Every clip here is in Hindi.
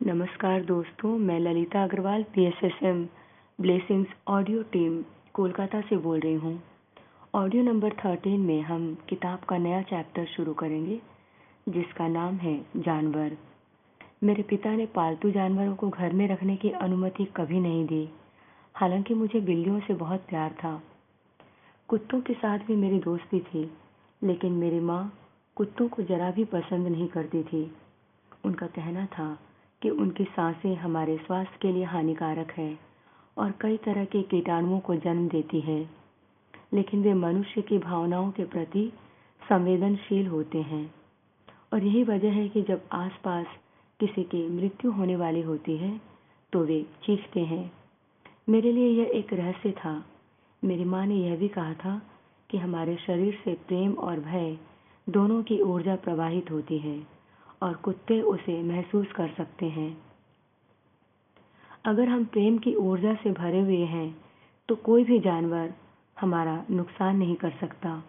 नमस्कार दोस्तों, मैं Lalita Agarwal PSSM blessings audio team Kolkata से बोल रही हूँ। ऑडियो नंबर 13 में हम किताब का नया चैप्टर शुरू करेंगे जिसका नाम है जानवर। मेरे पिता ने पालतू जानवरों को घर में रखने की अनुमति कभी नहीं दी, हालांकि मुझे बिल्लियों से बहुत प्यार था। कुत्तों के साथ भी मेरी दोस्ती थी, लेकिन मेरी माँ कुत्तों को जरा भी पसंद नहीं करती थी। उनका कहना था कि उनकी सांसें हमारे स्वास्थ्य के लिए हानिकारक है और कई तरह के कीटाणुओं को जन्म देती है, लेकिन वे मनुष्य की भावनाओं के प्रति संवेदनशील होते हैं और यही वजह है कि जब आसपास किसी की मृत्यु होने वाली होती है तो वे चीखते हैं। मेरे लिए यह एक रहस्य था। मेरी माँ ने यह भी कहा था कि हमारे शरीर से प्रेम और भय दोनों की ऊर्जा प्रवाहित होती है और कुत्ते उसे महसूस कर सकते हैं। अगर हम प्रेम की ऊर्जा से भरे हुए हैं तो कोई भी जानवर हमारा नुकसान नहीं कर सकता।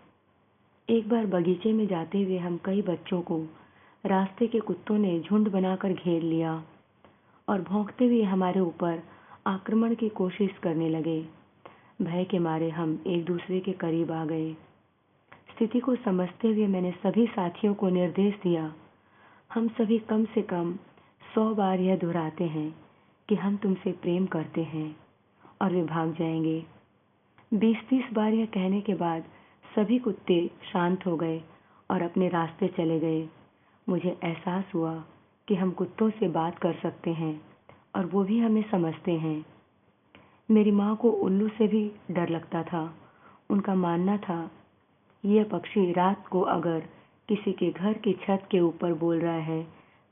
एक बार बगीचे में जाते हुए हम कई बच्चों को रास्ते के कुत्तों ने झुंड बनाकर घेर लिया और भौंकते हुए हमारे ऊपर आक्रमण की कोशिश करने लगे। भय के मारे हम एक दूसरे के करीब आ गए। स्थिति को समझते हुए मैंने सभी साथियों को निर्देश दिया, हम सभी कम से कम 100 बार यह दोहराते हैं कि हम तुमसे प्रेम करते हैं और वे भाग जाएंगे। 20-30 बार यह कहने के बाद सभी कुत्ते शांत हो गए और अपने रास्ते चले गए। मुझे एहसास हुआ कि हम कुत्तों से बात कर सकते हैं और वो भी हमें समझते हैं। मेरी माँ को उल्लू से भी डर लगता था। उनका मानना था यह पक्षी रात को अगर किसी के घर की छत के ऊपर बोल रहा है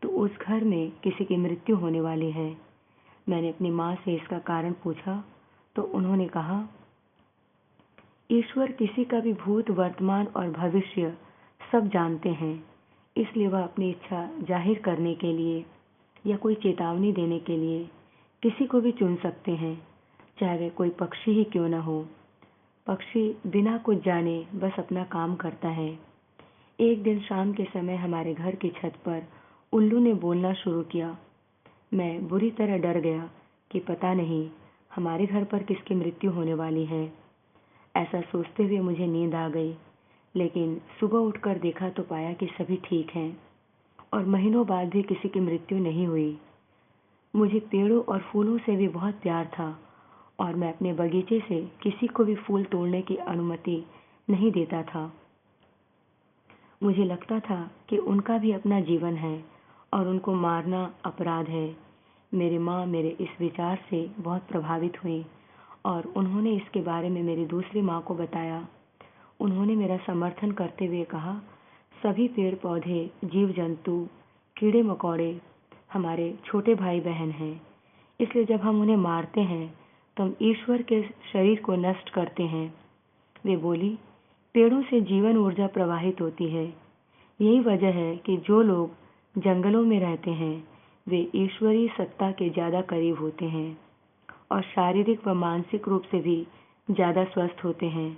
तो उस घर में किसी की मृत्यु होने वाली है। मैंने अपनी माँ से इसका कारण पूछा तो उन्होंने कहा, ईश्वर किसी का भी भूत, वर्तमान और भविष्य सब जानते हैं, इसलिए वह अपनी इच्छा जाहिर करने के लिए या कोई चेतावनी देने के लिए किसी को भी चुन सकते हैं, चाहे वह कोई पक्षी ही क्यों न हो। पक्षी बिना कुछ जाने बस अपना काम करता है। एक दिन शाम के समय हमारे घर की छत पर उल्लू ने बोलना शुरू किया। मैं बुरी तरह डर गया कि पता नहीं हमारे घर पर किसकी मृत्यु होने वाली है। ऐसा सोचते हुए मुझे नींद आ गई, लेकिन सुबह उठकर देखा तो पाया कि सभी ठीक हैं और महीनों बाद भी किसी की मृत्यु नहीं हुई। मुझे पेड़ों और फूलों से भी बहुत प्यार था और मैं अपने बगीचे से किसी को भी फूल तोड़ने की अनुमति नहीं देता था। मुझे लगता था कि उनका भी अपना जीवन है और उनको मारना अपराध है। मेरी माँ मेरे इस विचार से बहुत प्रभावित हुई और उन्होंने इसके बारे में मेरी दूसरी माँ को बताया। उन्होंने मेरा समर्थन करते हुए कहा, सभी पेड़ पौधे, जीव जंतु, कीड़े मकोड़े हमारे छोटे भाई बहन हैं, इसलिए जब हम उन्हें मारते हैं तो हम ईश्वर के शरीर को नष्ट करते हैं। वे बोली, पेड़ों से जीवन ऊर्जा प्रवाहित होती है। यही वजह है कि जो लोग जंगलों में रहते हैं वे ईश्वरीय सत्ता के ज़्यादा करीब होते हैं और शारीरिक व मानसिक रूप से भी ज़्यादा स्वस्थ होते हैं।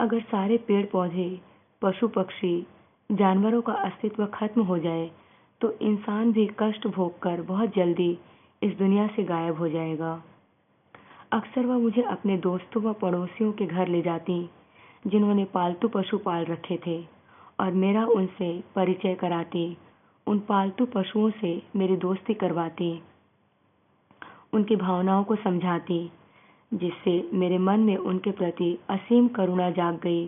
अगर सारे पेड़ पौधे, पशु पक्षी, जानवरों का अस्तित्व खत्म हो जाए तो इंसान भी कष्ट भोगकर बहुत जल्दी इस दुनिया से गायब हो जाएगा। अक्सर वह मुझे अपने दोस्तों व पड़ोसियों के घर ले जाती जिन्होंने पालतू पशु पाल रखे थे और मेरा उनसे परिचय कराती, उन पालतू पशुओं से मेरी दोस्ती करवाती, उनकी भावनाओं को समझाती, जिससे मेरे मन में उनके प्रति असीम करुणा जाग गई।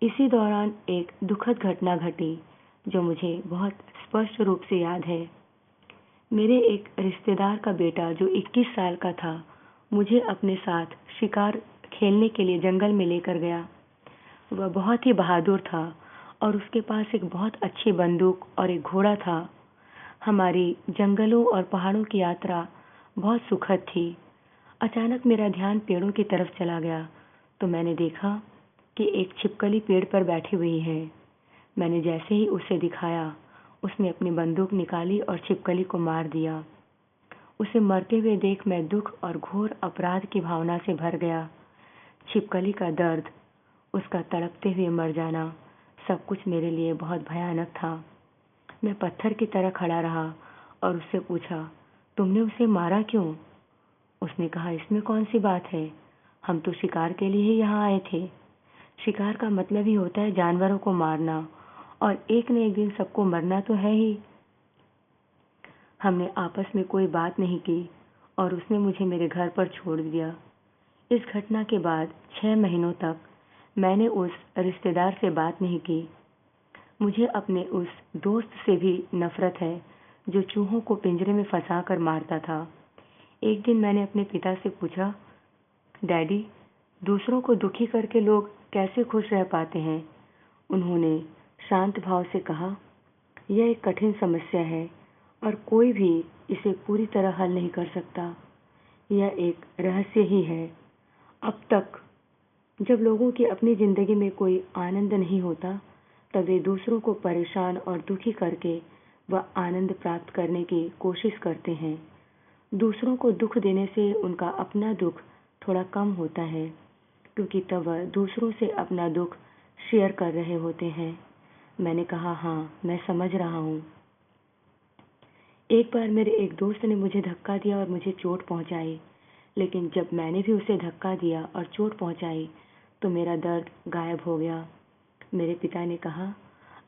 इसी दौरान एक दुखद घटना घटी जो मुझे बहुत स्पष्ट रूप से याद है। मेरे एक रिश्तेदार का बेटा जो 21 साल का था मुझे अपने साथ शिकार खेलने के लिए जंगल में लेकर गया। वह बहुत ही बहादुर था और उसके पास एक बहुत अच्छी बंदूक और एक घोड़ा था। हमारी जंगलों और पहाड़ों की यात्रा बहुत सुखद थी। अचानक मेरा ध्यान पेड़ों की तरफ चला गया तो मैंने देखा कि एक छिपकली पेड़ पर बैठी हुई है। मैंने जैसे ही उसे दिखाया, उसने अपनी बंदूक निकाली और छिपकली को मार दिया। उसे मरते हुए देख मैं दुख और घोर अपराध की भावना से भर गया। छिपकली का दर्द, उसका तड़पते हुए मर जाना, सब कुछ मेरे लिए बहुत भयानक था। मैं पत्थर की तरह खड़ा रहा और उससे पूछा, तुमने उसे मारा क्यों? उसने कहा, इसमें कौन सी बात है, हम तो शिकार के लिए ही यहाँ आए थे। शिकार का मतलब ही होता है जानवरों को मारना, और एक न एक दिन सबको मरना तो है ही। हमने आपस में कोई बात नहीं की और उसने मुझे मेरे घर पर छोड़ दिया। इस घटना के बाद 6 महीनों तक मैंने उस रिश्तेदार से बात नहीं की। मुझे अपने उस दोस्त से भी नफरत है जो चूहों को पिंजरे में फंसा कर मारता था। एक दिन मैंने अपने पिता से पूछा, डैडी, दूसरों को दुखी करके लोग कैसे खुश रह पाते हैं? उन्होंने शांत भाव से कहा, यह एक कठिन समस्या है और कोई भी इसे पूरी तरह हल नहीं कर सकता। यह एक रहस्य ही है। अब तक जब लोगों की अपनी जिंदगी में कोई आनंद नहीं होता, तब वे दूसरों को परेशान और दुखी करके वह आनंद प्राप्त करने की कोशिश करते हैं। दूसरों को दुख देने से उनका अपना दुख थोड़ा कम होता है, क्योंकि तब वह दूसरों से अपना दुख शेयर कर रहे होते हैं। मैंने कहा, हाँ, मैं समझ रहा हूँ। एक बार मेरे एक दोस्त ने मुझे धक्का दिया और मुझे चोट पहुंचाई, लेकिन जब मैंने भी उसे धक्का दिया और चोट पहुंचाई तो मेरा दर्द गायब हो गया। मेरे पिता ने कहा,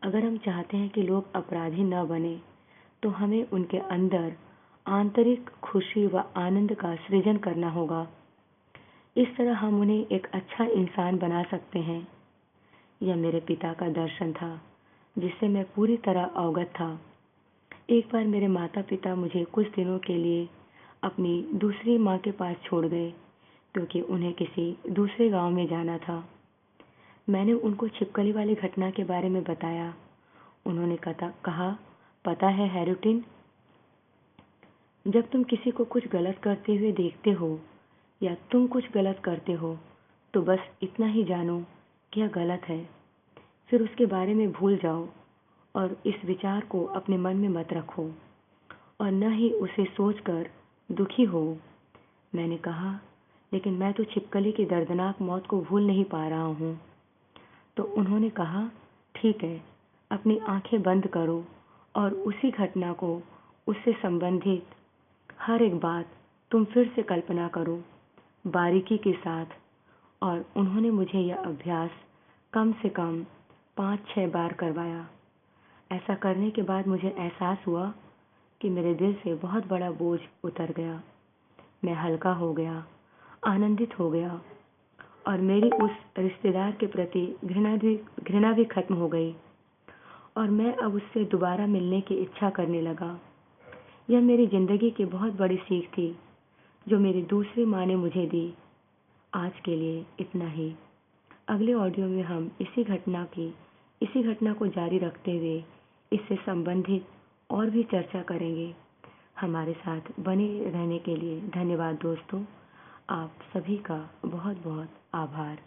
अगर हम चाहते हैं कि लोग अपराधी न बने, तो हमें उनके अंदर आंतरिक खुशी व आनंद का सृजन करना होगा। इस तरह हम उन्हें एक अच्छा इंसान बना सकते हैं। यह मेरे पिता का दर्शन था, जिससे मैं पूरी तरह अवगत था। एक बार मेरे माता पिता मुझे कुछ दिनों के लिए अपनी दूसरी माँ के पास छोड़ गए, क्योंकि उन्हें किसी दूसरे गांव में जाना था। मैंने उनको छिपकली वाली घटना के बारे में बताया। उन्होंने कहा, पता है हैरुटिन, जब तुम किसी को कुछ गलत करते हुए देखते हो या तुम कुछ गलत करते हो, तो बस इतना ही जानो कि यह गलत है। फिर उसके बारे में भूल जाओ और इस विचार को अपने मन में मत रखो और न ही उसे सोचकर दुखी हो। मैंने कहा, लेकिन मैं तो छिपकली की दर्दनाक मौत को भूल नहीं पा रहा हूँ। तो उन्होंने कहा, ठीक है, अपनी आंखें बंद करो और उसी घटना को, उससे संबंधित हर एक बात तुम फिर से कल्पना करो, बारीकी के साथ। और उन्होंने मुझे यह अभ्यास कम से कम 5-6 बार करवाया। ऐसा करने के बाद मुझे एहसास हुआ कि मेरे दिल से बहुत बड़ा बोझ उतर गया। मैं हल्का हो गया, आनंदित हो गया और मेरी उस रिश्तेदार के प्रति घृणा भी खत्म हो गई और मैं अब उससे दोबारा मिलने की इच्छा करने लगा। यह मेरी जिंदगी की बहुत बड़ी सीख थी, जो मेरी दूसरी माँ ने मुझे दी। आज के लिए इतना ही। अगले ऑडियो में हम इसी घटना को जारी रखते हुए इससे संबंधित और भी चर्चा करेंगे। हमारे साथ बने रहने के लिए धन्यवाद दोस्तों। आप सभी का बहुत बहुत आभार।